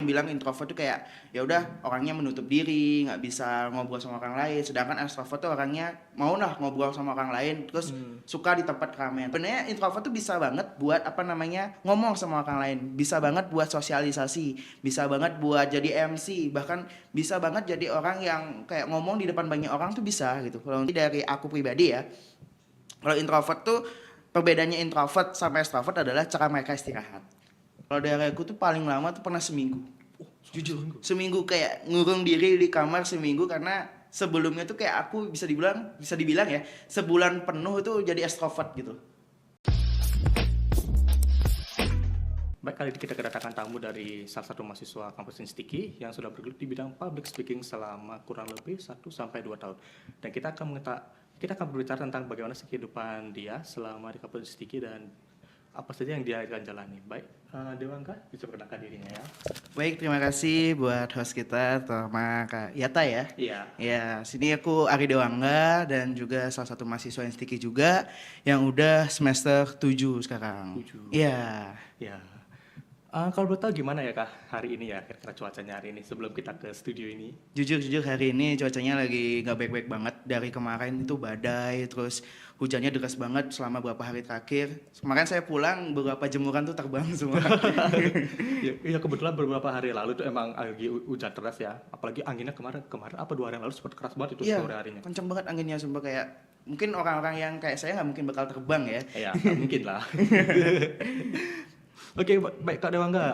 bilang introvert tuh kayak ya udah orangnya menutup diri, nggak bisa ngobrol sama orang lain. Sedangkan extrovert tuh orangnya mau lah ngobrol sama orang lain, terus suka di tempat keramaian. Sebenarnya introvert tuh bisa banget buat ngomong sama orang lain, bisa banget buat sosialisasi, bisa banget buat jadi MC, bahkan bisa banget jadi orang yang kayak ngomong di depan banyak orang tuh bisa gitu. Kalau dari aku pribadi ya, kalau introvert tuh perbedaannya introvert sama extrovert adalah cara mereka istirahat. Kalau dari aku tuh paling lama tuh pernah seminggu. Jujur, seminggu kayak ngurung diri di kamar seminggu karena sebelumnya tuh kayak aku bisa dibilang ya sebulan penuh itu jadi extrovert gitu. Baik, kali ini kita kedatangan tamu dari salah satu mahasiswa kampus Instiki yang sudah bergelut di bidang public speaking selama kurang lebih 1 sampai 2 tahun. Dan kita akan berbicara tentang bagaimana sih kehidupan dia selama di kampus Instiki dan apa saja yang dia akan jalani. Baik, Dewangga bisa perkenalkan dirinya ya. Baik, terima kasih buat host kita sama Kak Yata ya. Iya. Ya, sini aku Ari Dewangga dan juga salah satu mahasiswa Instiki juga yang udah semester 7 sekarang. 7. Iya. Ya. Kalau boleh tahu gimana ya Kak hari ini ya, kira-kira cuacanya hari ini sebelum kita ke studio ini? Jujur hari ini cuacanya lagi gak baik-baik banget. Dari kemarin itu badai, terus hujannya deras banget selama beberapa hari terakhir. Kemarin saya pulang, beberapa jemuran tuh terbang semua. Iya, kebetulan beberapa hari lalu tuh emang lagi hujan deras ya. Apalagi anginnya kemarin apa 2 hari yang lalu sempat keras banget itu Iya, sore harinya. kenceng banget anginnya, sumpah kayak mungkin orang-orang yang kayak saya nggak mungkin bakal terbang ya. Iya, nggak mungkin lah. Oke, baik Kak Dewangga.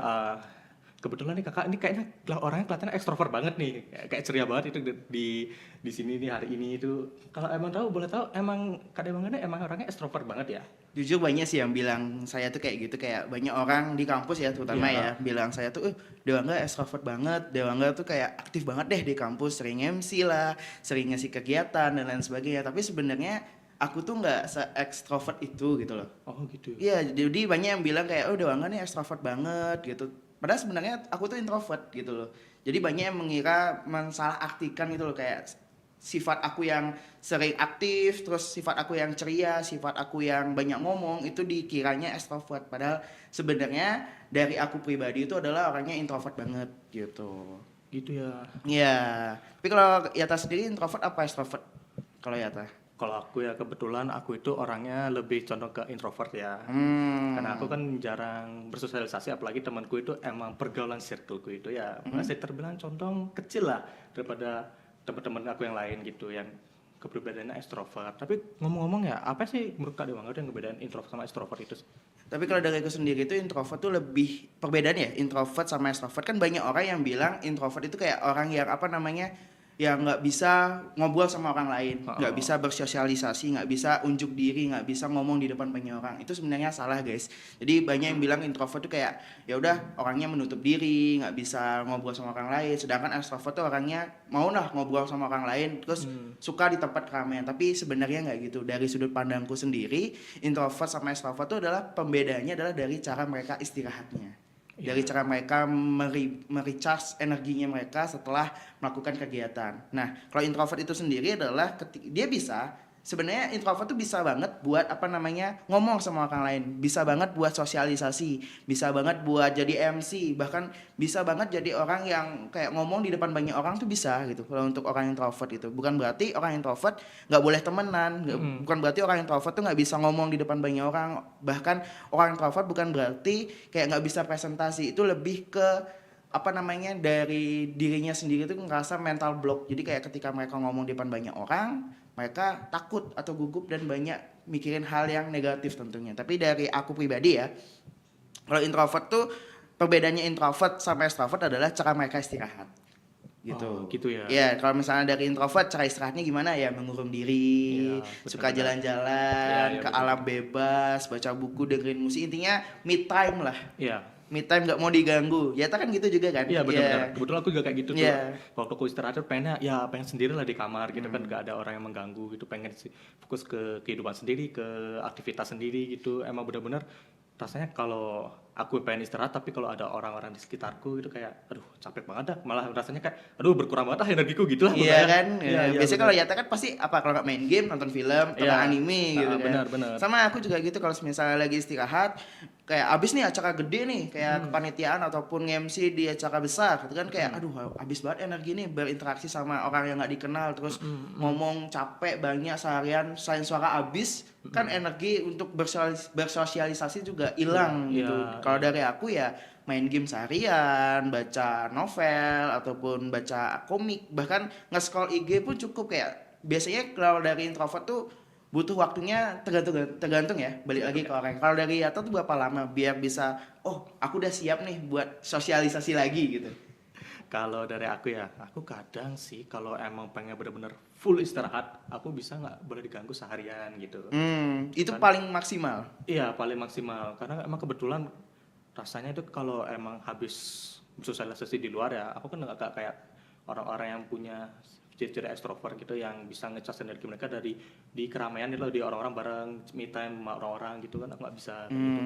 Kebetulan nih kakak ini kayaknya orangnya kelihatannya ekstrovert banget nih, kayak ceria banget itu di sini nih hari ini itu. Kalau emang boleh tahu emang Kak Dewangga ini emang orangnya ekstrovert banget ya? Jujur banyak sih yang bilang saya tuh kayak gitu, kayak banyak orang di kampus ya terutama Iya. ya bilang saya tuh Dewangga extrovert banget, Dewangga tuh kayak aktif banget deh di kampus, sering MC lah, sering ngasih kegiatan dan lain sebagainya. Tapi sebenarnya aku tuh nggak se-extrovert itu gitu loh. Oh gitu. Iya, jadi banyak yang bilang kayak Dewangga nih extrovert banget gitu. Padahal sebenarnya aku tuh introvert gitu loh. Jadi banyak yang mengira mensalah artikan gitu loh, kayak sifat aku yang sering aktif, terus sifat aku yang ceria, sifat aku yang banyak ngomong itu dikiranya extrovert. Padahal sebenarnya dari aku pribadi itu adalah orangnya introvert banget gitu. Gitu ya. Iya. Tapi kalau Yata sendiri introvert apa extrovert? Kalau Yata? Kalau aku ya kebetulan aku itu orangnya lebih condong ke introvert ya. Karena aku kan jarang bersosialisasi, apalagi temanku itu emang pergaulan circleku itu ya masih terbilang condong kecil lah daripada teman-teman aku yang lain gitu yang kepribadiannya extrovert. Tapi ngomong-ngomong ya, apa sih menurut Kak Dewangga yang ngebedain introvert sama extrovert itu? Tapi kalau dari aku sendiri itu introvert tuh lebih perbedaannya introvert sama extrovert, kan banyak orang yang bilang introvert itu kayak orang yang yang nggak bisa ngobrol sama orang lain, nggak bisa bersosialisasi, nggak bisa unjuk diri, nggak bisa ngomong di depan banyak orang. Itu sebenarnya salah guys. Jadi banyak yang bilang introvert tuh kayak ya udah orangnya menutup diri, nggak bisa ngobrol sama orang lain. Sedangkan extrovert tuh orangnya mau lah ngobrol sama orang lain, terus suka di tempat keramaian. Tapi sebenarnya nggak gitu. Dari sudut pandangku sendiri, introvert sama extrovert tuh adalah pembedanya adalah dari cara mereka istirahatnya. Dari cara mereka merecharge energinya mereka setelah melakukan kegiatan. Nah, kalau introvert itu sendiri adalah dia bisa sebenarnya introvert tuh bisa banget buat ngomong sama orang lain, bisa banget buat sosialisasi, bisa banget buat jadi MC, bahkan bisa banget jadi orang yang kayak ngomong di depan banyak orang tuh bisa gitu. Kalau untuk orang introvert itu bukan berarti orang introvert nggak boleh temenan, bukan berarti orang introvert tuh nggak bisa ngomong di depan banyak orang, bahkan orang introvert bukan berarti kayak nggak bisa presentasi. Itu lebih ke dari dirinya sendiri tuh ngerasa mental block. Jadi kayak ketika mereka ngomong di depan banyak orang, mereka takut atau gugup dan banyak mikirin hal yang negatif tentunya. Tapi dari aku pribadi ya, kalau introvert tuh perbedaannya introvert sama extrovert adalah cara mereka istirahat. Gitu. Oh, gitu ya. Ya, kalau misalnya dari introvert cara istirahatnya gimana ya? Mengurung diri, suka jalan-jalan, ke alam bebas, baca buku, dengerin musik, intinya me time lah. Iya. Me time nggak mau diganggu. Ya kan gitu juga kan? Iya benar-benar. Kebetulan aku juga kayak gitu tuh. Yeah. Waktu aku istirahat pengen sendiri lah di kamar gitu kan, nggak ada orang yang mengganggu gitu. Pengen fokus ke kehidupan sendiri, ke aktivitas sendiri gitu. Emang benar-benar rasanya kalau aku pengen istirahat tapi kalau ada orang-orang di sekitarku itu kayak aduh capek banget dah, malah rasanya kayak aduh berkurang banget energiku gitu lah Iya pokoknya. kan, Iya, iya, biasanya bener. kalau Yata kan pasti apa kalau nggak main game nonton film, tonton Iya. anime gitu kan. Benar, benar. Sama aku juga gitu kalau misalnya lagi istirahat, kayak abis nih acara gede nih, kayak kepanitiaan ataupun MC di acara besar, gitu kan kayak aduh abis banget energi nih berinteraksi sama orang yang nggak dikenal, terus ngomong capek banyak seharian, selain suara abis, kan energi untuk bersosialisasi juga hilang Iya, gitu. iya. Kalau dari aku ya main game seharian, baca novel ataupun baca komik, bahkan nge-scroll IG pun cukup. Kayak biasanya kalau dari introvert tuh butuh waktunya tergantung ya, balik lagi ke orang. Kalau dari Yato tuh berapa lama biar bisa aku udah siap nih buat sosialisasi lagi gitu. Kalau dari aku ya, aku kadang sih kalau emang pengen bener-bener full istirahat, aku bisa nggak boleh diganggu seharian gitu. Itu Kan- paling maksimal. Iya paling maksimal, karena emang kebetulan rasanya itu kalau emang habis sosialisasi di luar ya, aku kan nggak kayak orang-orang yang punya ciri-ciri ekstrovert gitu yang bisa ngecas energi mereka dari di keramaian itu loh, di orang-orang bareng me time sama orang-orang gitu kan, aku nggak bisa kayak gitu.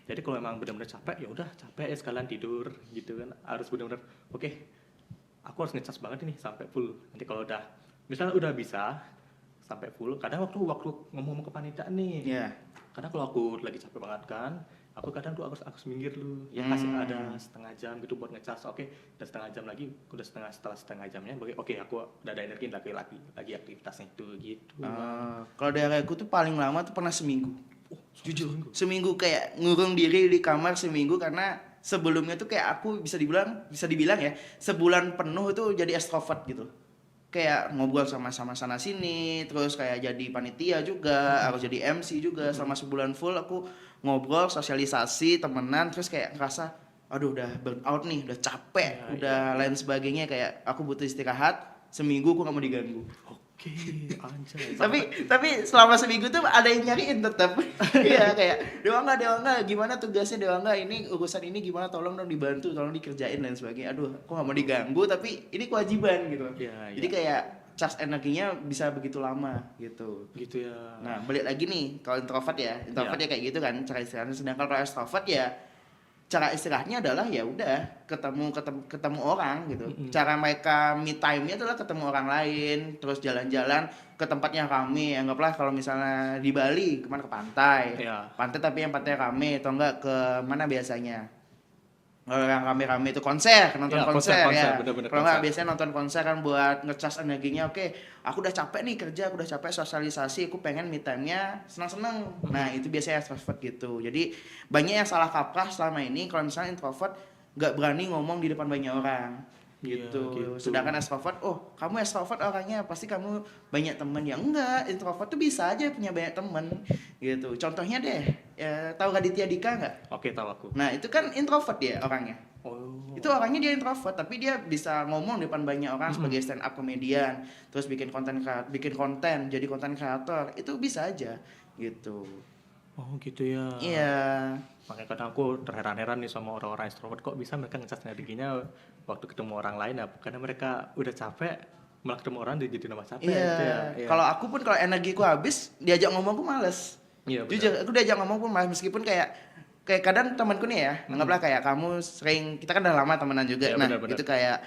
Jadi kalau emang benar-benar capek ya udah capek ya sekalian tidur gitu kan, harus benar-benar oke, aku harus ngecas banget ini sampai full. Nanti kalau udah misalnya udah bisa sampai full, kadang waktu ngomong ke panitia nih, Iya. karena kalau aku lagi capek banget kan, aku kadang tuh harus minggir dulu, ya kasih ada setengah jam gitu buat ngecas. Oke, udah setengah jam lagi, udah setelah setengah jamnya, oke aku udah ada energi lagi aktivitasnya itu gitu. Kalau dari aku tuh paling lama tuh pernah seminggu. Jujur, seminggu kayak ngurung diri di kamar seminggu, karena sebelumnya tuh kayak aku bisa dibilang ya sebulan penuh itu jadi extrovert gitu. Kayak ngobrol sama sana sini, terus kayak jadi panitia juga, harus jadi MC juga, selama sebulan full aku ngobrol, sosialisasi, temenan, terus kayak ngerasa aduh udah burn out nih, udah capek, Ya, udah lain sebagainya, kayak aku butuh istirahat seminggu, aku nggak mau diganggu. Oke, anjay. Tapi selama seminggu tuh ada yang nyariin tetap. Iya kayak Dewa nggak gimana tugasnya, Dewa nggak ini urusan ini gimana, tolong dong dibantu, tolong dikerjain dan sebagainya. Aduh aku nggak mau diganggu tapi ini kewajiban gitu. Iya, Jadi iya. kayak charge energinya bisa begitu lama gitu. Gitu ya. Nah balik lagi nih, kalau introvert ya kayak gitu kan cara istirahatnya. Sedangkan kalau extrovert ya cara istirahatnya adalah ya udah ketemu orang gitu. Cara mereka me time-nya adalah ketemu orang lain, terus jalan-jalan ke tempat yang rame. Anggaplah kalau misalnya di Bali kemana, ke pantai. Iya. Pantai tapi yang pantai rame, atau enggak ke mana biasanya? Kalau yang rame-rame itu konser, nonton Ya, konser, konser, ya. bener-bener Kalau nggak konser. biasanya nonton konser kan buat ngecas energinya. Oke, aku udah capek nih kerja, aku udah capek sosialisasi, aku pengen me time-nya senang-senang. Nah, itu biasanya extrovert gitu. Jadi banyak yang salah kaprah selama ini kalau misalnya introvert nggak berani ngomong di depan banyak orang. Iya, Gitu. gitu. Sedangkan extrovert, kamu extrovert orangnya pasti kamu banyak temen. Ya enggak, introvert tuh bisa aja punya banyak temen gitu. Contohnya deh, tahu Raditya Dika nggak? Oke, tahu aku. Nah, itu kan introvert dia orangnya. Oh. Itu orangnya dia introvert, tapi dia bisa ngomong di depan banyak orang sebagai stand up comedian, terus bikin konten, jadi konten kreator. Itu bisa aja gitu. Oh, gitu ya. Iya. Makanya kadang aku terheran-heran nih sama orang-orang extrovert, kok bisa mereka ngecas energinya waktu ketemu orang lain ya, karena mereka udah capek malah ketemu orang jadi nambah capek Iya. gitu ya. Iya. Kalau aku pun kalau energiku habis, diajak ngomong aku males. Iya, benar. Jujur, aku diajak ngomong pun malas, meskipun kayak kadang temanku nih ya, anggaplah kayak kamu sering, kita kan udah lama temenan juga. Iya, Nah, benar-benar. itu kayak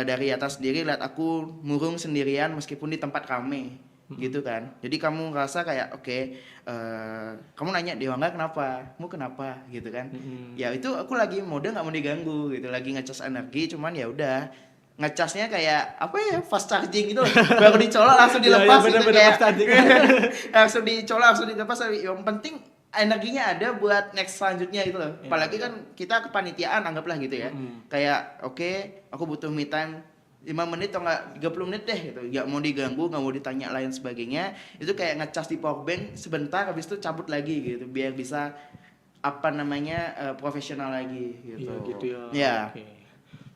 dari atas sendiri lihat aku murung sendirian meskipun di tempat rame. Gitu kan. Jadi kamu ngerasa kayak kamu nanya Dewa nggak kenapa? Mu kenapa? Gitu kan. Ya itu aku lagi mode nggak mau diganggu gitu, lagi ngecas energi, cuman ya udah ngecasnya kayak apa ya, fast charging gitu loh. Baru dicolok langsung Iya, iya, dilepas gitu, bener-bener kayak fast charging. langsung dicolok langsung dilepas. Yang penting energinya ada buat next selanjutnya gitu loh. Iya, Apalagi iya. kan kita kepanitiaan anggaplah gitu ya. Kayak aku butuh me time 5 menit atau enggak 30 menit deh gitu. Enggak mau diganggu, enggak mau ditanya lain sebagainya. Itu kayak ngecas di power bank sebentar, habis itu cabut lagi gitu biar bisa profesional lagi gitu. Iya, gitu ya. Ya. Oke.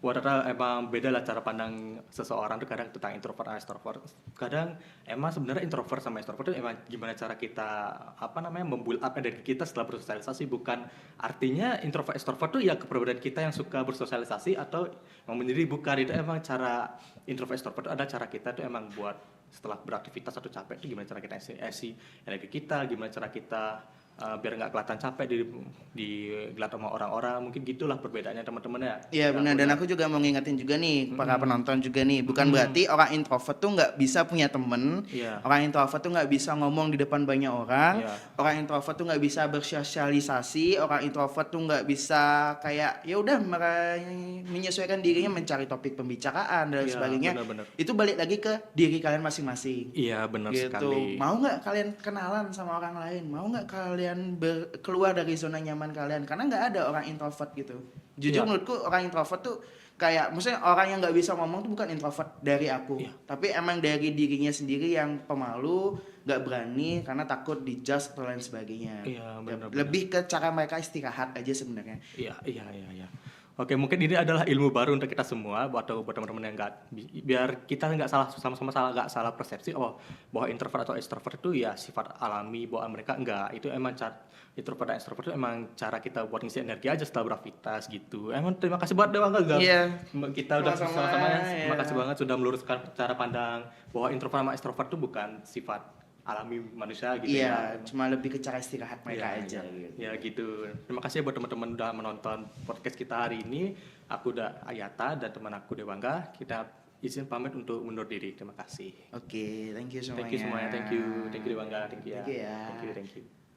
Wah, ternyata emang beda lah cara pandang seseorang tuh kadang tentang introvert dan extrovert. Kadang emang sebenarnya introvert sama extrovert itu emang gimana cara kita membuild up energi kita setelah bersosialisasi, bukan artinya introvert extrovert tuh ya kepribadian kita yang suka bersosialisasi atau yang menyendiri, bukan. Itu emang cara introvert extrovert itu ada cara kita tuh emang buat setelah beraktivitas atau capek itu gimana cara kita isi energi kita, gimana cara kita biar nggak kelihatan capek dilihat sama orang-orang. Mungkin gitulah perbedaannya teman-teman ya. Iya benar, dan aku juga mau ngingetin juga nih para penonton juga nih, bukan berarti orang introvert tuh nggak bisa punya temen, Iya. orang introvert tuh nggak bisa ngomong di depan banyak orang, Iya. orang introvert tuh nggak bisa bersosialisasi, orang introvert tuh nggak bisa kayak ya udah menyesuaikan dirinya mencari topik pembicaraan dan Iya, sebagainya. benar-benar. Itu balik lagi ke diri kalian masing-masing. Iya, benar Gitu. sekali. Mau nggak kalian kenalan sama orang lain? Mau nggak kalian keluar dari zona nyaman kalian? Karena nggak ada orang introvert gitu. Jujur Iya. menurutku orang introvert tuh kayak, maksudnya orang yang nggak bisa ngomong tuh bukan introvert dari aku, Iya. tapi emang dari dirinya sendiri yang pemalu, nggak berani karena takut dijudge atau lain sebagainya. Iya, benar-benar. Lebih ke cara mereka istirahat aja sebenarnya. Iya. Oke, mungkin ini adalah ilmu baru untuk kita semua, buat teman-teman yang biar kita nggak salah persepsi bahwa introvert atau extrovert itu ya sifat alami, bahwa mereka enggak, itu emang introvert dan extrovert itu emang cara kita buat ngisi energi aja setelah beraktivitas gitu. Emang terima kasih buat Dewa Gagal. Iya. Kita udah Sama-sama, sama-sama ya. ya. Terima kasih banget sudah meluruskan cara pandang bahwa introvert sama extrovert itu bukan sifat alami manusia gitu ya. Iya, cuma lebih ke cara istirahat mereka aja. Gitu. Ya gitu. Terima kasih buat teman-teman udah menonton podcast kita hari ini. Aku udah Ayata dan teman aku Dewangga. Kita izin pamit untuk mundur diri. Terima kasih. Oke, thank you semuanya. Thank you semuanya. Thank you Dewangga. Thank you ya. Thank you ya. Thank you.